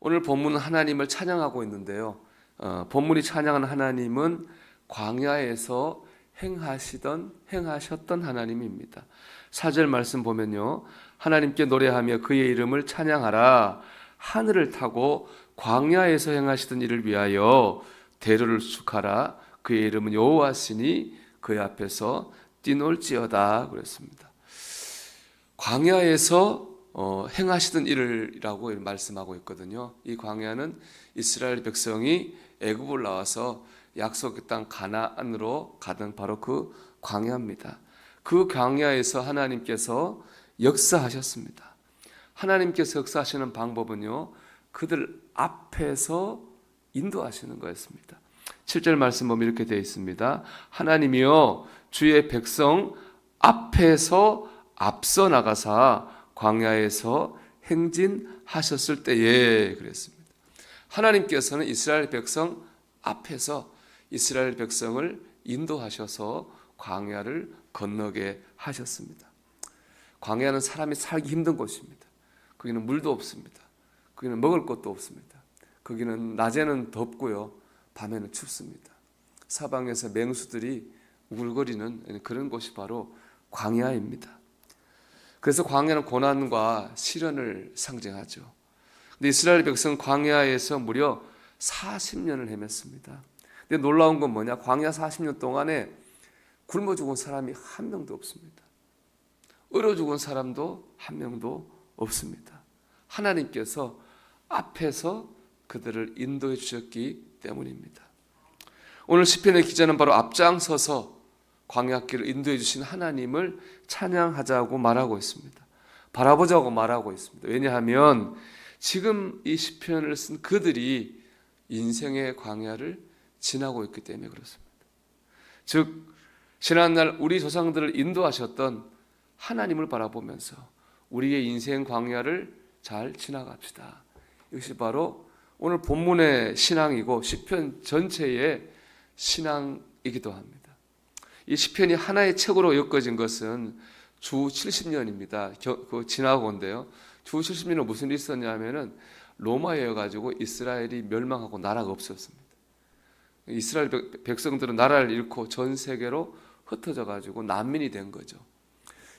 오늘 본문은 하나님을 찬양하고 있는데요. 본문이 찬양하는 하나님은 광야에서 행하셨던 하나님입니다. 4절 말씀 보면요. 하나님께 노래하며 그의 이름을 찬양하라. 하늘을 타고 광야에서 행하시던 일을 위하여 대로를 수축하라. 그의 이름은 여호와시니 그의 앞에서 뛰놀지어다 그랬습니다. 광야에서 행하시던 일이라고 말씀하고 있거든요. 이 광야는 이스라엘 백성이 애굽을 나와서 약속의 땅 가나안으로 가던 바로 그 광야입니다. 그 광야에서 하나님께서 역사하셨습니다. 하나님께서 역사하시는 방법은요, 그들 앞에서 인도하시는 거였습니다. 7절 말씀 보면 이렇게 되어 있습니다. 하나님이여 주의 백성 앞에서 앞서 나가사 광야에서 행진하셨을 때에 그랬습니다. 하나님께서는 이스라엘 백성 앞에서 이스라엘 백성을 인도하셔서 광야를 건너게 하셨습니다. 광야는 사람이 살기 힘든 곳입니다. 거기는 물도 없습니다. 거기는 먹을 것도 없습니다. 거기는 낮에는 덥고요, 밤에는 춥습니다. 사방에서 맹수들이 우글거리는 그런 곳이 바로 광야입니다. 그래서 광야는 고난과 시련을 상징하죠. 근데 이스라엘 백성 광야에서 무려 40년을 헤맸습니다. 근데 놀라운 건 뭐냐? 광야 40년 동안에 굶어 죽은 사람이 한 명도 없습니다. 얼어 죽은 사람도 한 명도 없습니다. 하나님께서 앞에서 그들을 인도해 주셨기 때문입니다. 오늘 시편의 기자는 바로 앞장서서 광야길을 인도해 주신 하나님을 찬양하자고 말하고 있습니다. 바라보자고 말하고 있습니다. 왜냐하면 지금 이 시편을 쓴 그들이 인생의 광야를 지나고 있기 때문에 그렇습니다. 즉 지난날 우리 조상들을 인도하셨던 하나님을 바라보면서 우리의 인생 광야를 잘 지나갑시다. 이것이 바로 오늘 본문의 신앙이고 시편 전체의 신앙이기도 합니다. 이 시편이 하나의 책으로 엮어진 것은 주 70년입니다. 지나고인데요. 주 70년은 무슨 일이 있었냐면은 로마여가지고 이스라엘이 멸망하고 나라가 없었습니다. 이스라엘 백성들은 나라를 잃고 전 세계로 흩어져가지고 난민이 된 거죠.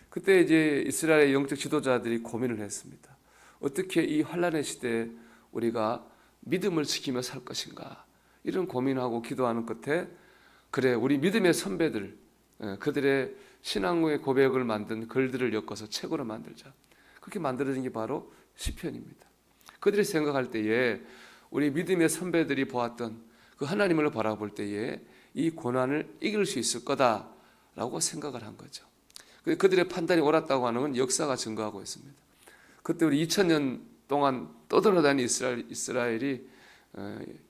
그때 이제 이스라엘의 영적 지도자들이 고민을 했습니다. 어떻게 이 환란의 시대에 우리가 믿음을 지키며 살 것인가? 이런 고민하고 기도하는 끝에 그래 우리 믿음의 선배들 그들의 신앙의 고백을 만든 글들을 엮어서 책으로 만들자. 그렇게 만들어진 게 바로 시편입니다. 그들이 생각할 때에 우리 믿음의 선배들이 보았던 그 하나님을 바라볼 때에 이 고난을 이길 수 있을 거다라고 생각을 한 거죠. 그들의 판단이 옳았다고 하는 건 역사가 증거하고 있습니다. 그때 우리 2000년 동안 떠돌아다닌 이스라엘이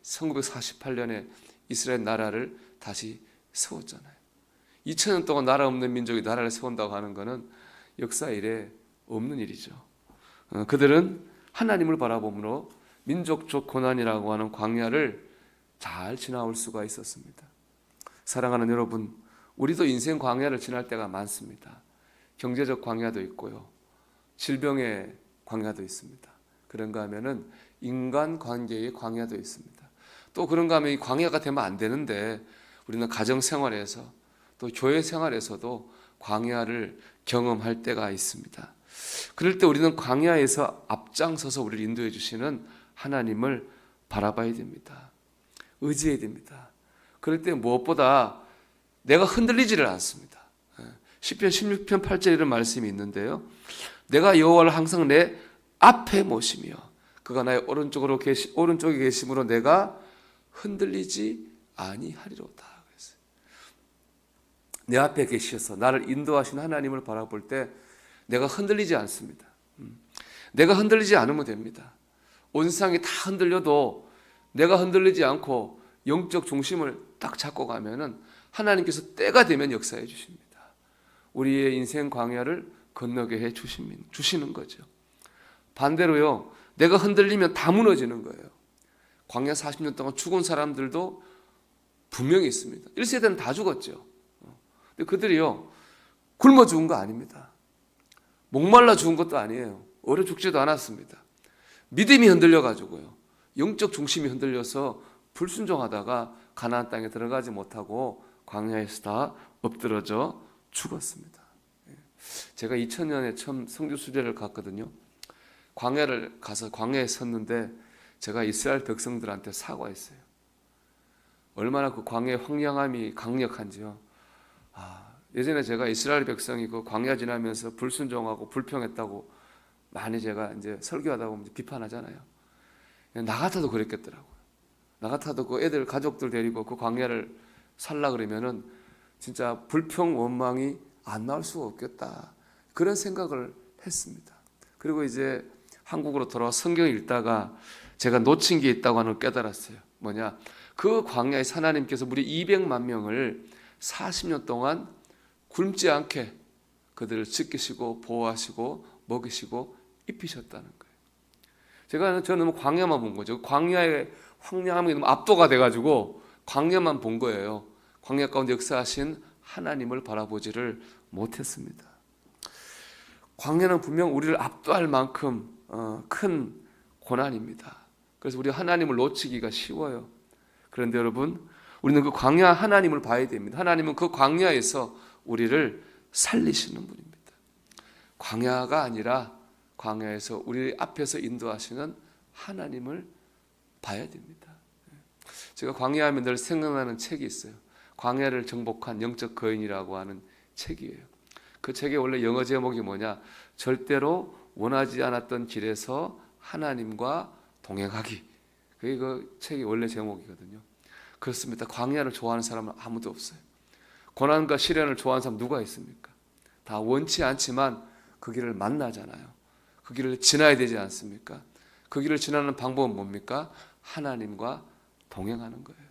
1948년에 이스라엘 나라를 다시 세웠잖아요. 2000년 동안 나라 없는 민족이 나라를 세운다고 하는 것은 역사 이래 없는 일이죠. 그들은 하나님을 바라봄으로 민족적 고난이라고 하는 광야를 잘 지나올 수가 있었습니다. 사랑하는 여러분, 우리도 인생 광야를 지날 때가 많습니다. 경제적 광야도 있고요, 질병의 광야도 있습니다. 그런가 하면은 인간관계의 광야도 있습니다. 또 그런가 하면 이 광야가 되면 안 되는데 우리는 가정생활에서 또 교회 생활에서도 광야를 경험할 때가 있습니다. 그럴 때 우리는 광야에서 앞장서서 우리를 인도해 주시는 하나님을 바라봐야 됩니다. 의지해야 됩니다. 그럴 때 무엇보다 내가 흔들리지를 않습니다. 시편 16편 8절 이런 말씀이 있는데요. 내가 여호와를 항상 내 앞에 모시며 그가 나의 오른쪽에 계심으로 내가 흔들리지 아니하리로다. 내 앞에 계셔서 나를 인도하신 하나님을 바라볼 때 내가 흔들리지 않습니다. 내가 흔들리지 않으면 됩니다. 온 세상이 다 흔들려도 내가 흔들리지 않고 영적 중심을 딱 잡고 가면은 하나님께서 때가 되면 역사해 주십니다. 우리의 인생 광야를 건너게 해 주시는 거죠. 반대로요, 내가 흔들리면 다 무너지는 거예요. 광야 40년 동안 죽은 사람들도 분명히 있습니다. 1세대는 다 죽었죠. 근데 그들이요, 굶어 죽은 거 아닙니다. 목말라 죽은 것도 아니에요. 얼어 죽지도 않았습니다. 믿음이 흔들려가지고요, 영적 중심이 흔들려서 불순종하다가 가나안 땅에 들어가지 못하고 광야에서 다 엎드러져 죽었습니다. 제가 2000년에 처음 성주 수련을 갔거든요. 광야를 가서 광야에 섰는데 제가 이스라엘 백성들한테 사과했어요. 얼마나 그 광야의 황량함이 강력한지요. 예전에 제가 이스라엘 백성이 그 광야 지나면서 불순종하고 불평했다고 많이 제가 이제 설교하다 보면 비판하잖아요. 나 같아도 그랬겠더라고요. 나 같아도 그 애들 가족들 데리고 그 광야를 살라 그러면은 진짜 불평 원망이 안 나올 수가 없겠다. 그런 생각을 했습니다. 그리고 이제 한국으로 돌아와 성경 읽다가 제가 놓친 게 있다고 하는 걸 깨달았어요. 뭐냐? 그 광야에서 하나님께서 무려 200만 명을 40년 동안 굶지 않게 그들을 지키시고 보호하시고 먹이시고 입히셨다는 거예요. 저는 광야만 본 거죠. 광야의 황량함이 너무 압도가 돼가지고 광야만 본 거예요. 광야 가운데 역사하신 하나님을 바라보지를 못했습니다. 광야는 분명 우리를 압도할 만큼 큰 고난입니다. 그래서 우리 하나님을 놓치기가 쉬워요. 그런데 여러분, 우리는 그 광야 하나님을 봐야 됩니다. 하나님은 그 광야에서 우리를 살리시는 분입니다. 광야가 아니라 광야에서 우리 앞에서 인도하시는 하나님을 봐야 됩니다. 제가 광야하면 늘 생각나는 책이 있어요. 광야를 정복한 영적 거인이라고 하는 책이에요. 그 책의 원래 영어 제목이 뭐냐? 절대로 원하지 않았던 길에서 하나님과 동행하기. 그게 그 책의 원래 제목이거든요. 그렇습니다. 광야를 좋아하는 사람은 아무도 없어요. 고난과 시련을 좋아하는 사람 누가 있습니까? 다 원치 않지만 그 길을 만나잖아요. 그 길을 지나야 되지 않습니까? 그 길을 지나는 방법은 뭡니까? 하나님과 동행하는 거예요.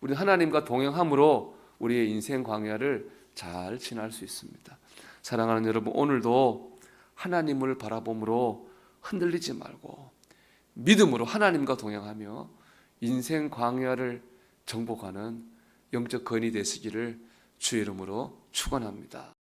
우리는 하나님과 동행함으로 우리의 인생 광야를 잘 지날 수 있습니다. 사랑하는 여러분, 오늘도 하나님을 바라봄으로 흔들리지 말고 믿음으로 하나님과 동행하며 인생 광야를 정복하는 영적 거인이 되시기를 주의 이름으로 축원합니다.